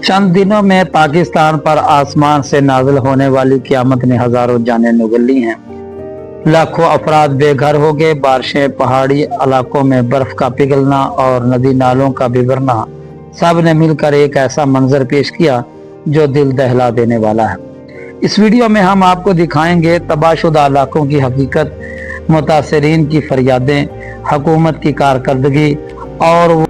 चंद दिनों में पाकिस्तान पर आसमान से नाजिल होने वाली क़यामत ने हजारों जानें निगल ली हैं। लाखों अफराद बेघर हो गए। बारिशें, पहाड़ी इलाकों में बर्फ का पिघलना और नदी नालों का बिगड़ना, सब ने मिलकर एक ऐसा मंजर पेश किया जो दिल दहला देने वाला है। इस वीडियो में हम आपको दिखाएंगे तबाहशुदा इलाकों की हकीकत, मुतासरीन की फरियादें, हुकूमत की कारकर्दगी और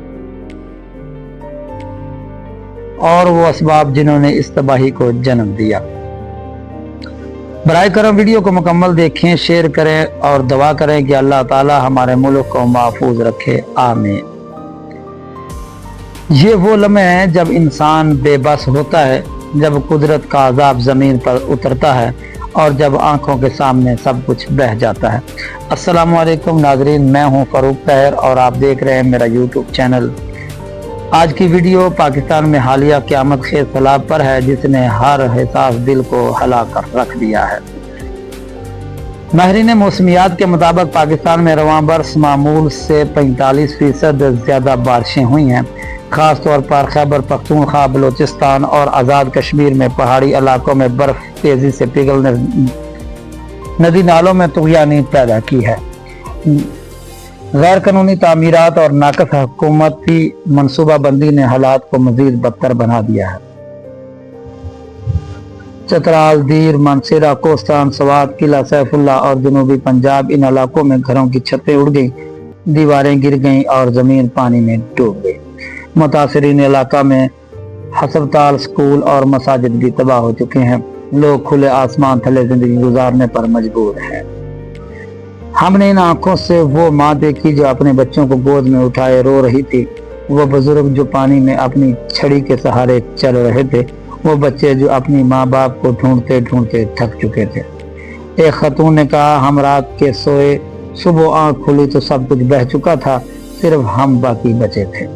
वो असबाब जिन्होंने इस तबाही को जन्म दिया। बराए करम वीडियो को मुकम्मल देखें, शेयर करें और दुआ करें कि अल्लाह ताला हमारे मुल्क को महफूज रखे। आमीन। ये वो लम्हे हैं जब इंसान बेबस होता है, जब कुदरत का अजाब ज़मीन पर उतरता है और जब आंखों के सामने सब कुछ बह जाता है। अस्सलामु अलैकुम नाजरीन, मैं हूं फरूक तहर और आप देख रहे हैं मेरा यूट्यूब चैनल। आज की वीडियो पाकिस्तान में हालिया क़यामत खेज़ सैलाब पर है, जिसने हर हिसास दिल को हिला कर रख दिया है। माहिरीन मौसमियात के मुताबिक पाकिस्तान में रवां बरस मामूल से 45% ज़्यादा बारिशें हुई हैं। खास तौर पर खैबर पख्तूनख्वा, बलूचिस्तान और आज़ाद कश्मीर में पहाड़ी इलाकों में बर्फ तेज़ी से पिघलने नदी नालों में तुग़यानी पैदा की है। गैर कानूनी तामीरात और नाकस हुकूमती मनसूबाबंदी ने हालात को मजीद बदतर बना दिया है। चतराल, दीर, मानसेरा, कोस्तान, सवात, किला सैफुल्ला और जनूबी पंजाब, इन इलाकों में घरों की छतें उड़ गईं, दीवारें गिर गईं और ज़मीन पानी में डूब गई। मुतासरीन इलाका में हस्पताल, स्कूल और मसाजिद भी तबाह हो चुके हैं। लोग खुले आसमान तले जिंदगी गुजारने पर मजबूर हैं। हमने इन आंखों से वो माँ देखी जो अपने बच्चों को गोद में उठाए रो रही थी, वो बुजुर्ग जो पानी में अपनी छड़ी के सहारे चल रहे थे, वो बच्चे जो अपनी माँ बाप को ढूंढते ढूंढते थक चुके थे। एक खतून ने कहा, हम रात के सोए, सुबह आंख खुली तो सब कुछ बह चुका था, सिर्फ हम बाकी बचे थे।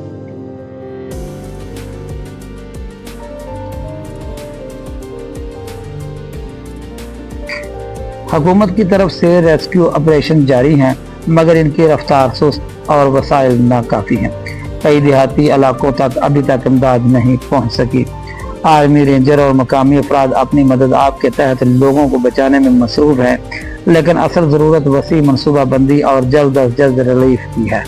हुकूमत की तरफ से रेस्क्यू ऑपरेशन जारी हैं, मगर इनकी रफ्तार सुस्त और वसाइल नाकाफी हैं। कई देहाती इलाकों तक अभी तक इमदाद नहीं पहुंच सकी। आर्मी, रेंजर और मकामी अफराद अपनी मदद आपके तहत लोगों को बचाने में मसरूफ हैं, लेकिन असल ज़रूरत वसी मनसूबाबंदी और जल्द अज जल्द रिलीफ की है।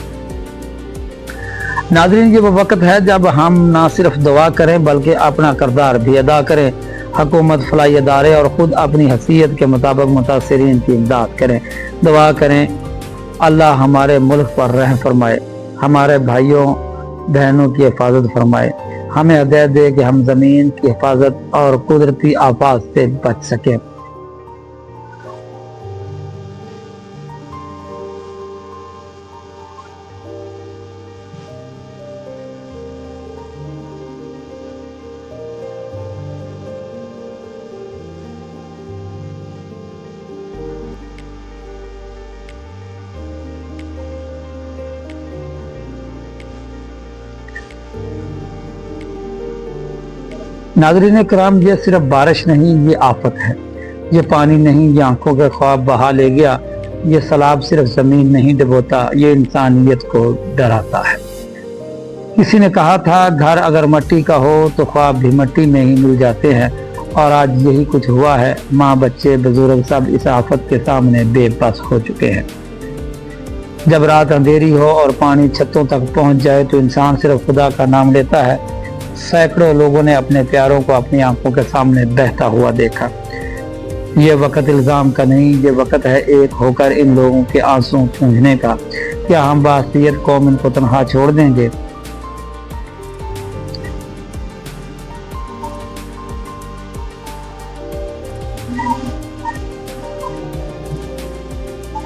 नाज़रीन, ये वो वक्त है जब हम ना सिर्फ दुआ करें बल्कि अपना किरदार भी अदा करें। हुकूमत, फलाई इदारे और ख़ुद अपनी हैसियत के मुताबिक मुतासरीन की इमदाद करें। दुआ करें अल्लाह हमारे मुल्क पर रहम फरमाए, हमारे भाइयों बहनों की हिफाजत फरमाए। हमें हिदायत दे कि हम ज़मीन की हिफाजत और कुदरती आफात से बच सकें। नाज़रीन कराम, ये सिर्फ बारिश नहीं, ये आफत है। ये पानी नहीं, ये आंखों के ख्वाब बहा ले गया। ये सैलाब सिर्फ ज़मीन नहीं डुबोता, ये इंसानियत को डराता है। किसी ने कहा था, घर अगर मिट्टी का हो तो ख्वाब भी मिट्टी में ही मिल जाते हैं, और आज यही कुछ हुआ है। माँ, बच्चे, बुजुर्ग सब इस आफत के सामने बेबस हो चुके हैं। जब रात अंधेरी हो और पानी छतों तक पहुँच जाए तो इंसान सिर्फ खुदा का नाम लेता है। सैकड़ों लोगों ने अपने प्यारों को अपनी आंखों के सामने बहता हुआ देखा। ये वक्त इल्ज़ाम का नहीं, ये वक्त है एक होकर इन लोगों के आंसू पूंझने का। क्या हम बासियत कौम इनको तनहा छोड़ देंगे?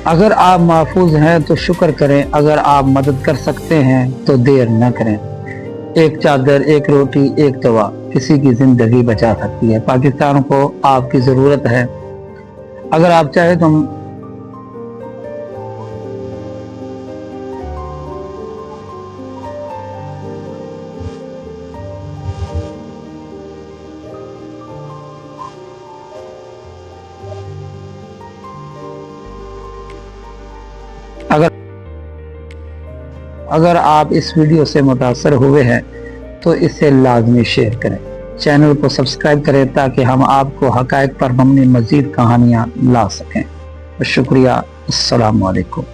अगर आप महफूज हैं तो शुक्र करें, अगर आप मदद कर सकते हैं तो देर न करें। एक चादर, एक रोटी, एक दवा किसी की जिंदगी बचा सकती है। पाकिस्तान को आपकी जरूरत है। अगर आप चाहे तो अगर आप इस वीडियो से मुतासर हुए हैं तो इसे लाजमी शेयर करें। चैनल को सब्सक्राइब करें ताकि हम आपको हकायक पर मबनी मज़ीद कहानियाँ ला सकें। शुक्रिया। अस्सलाम वालेकुम।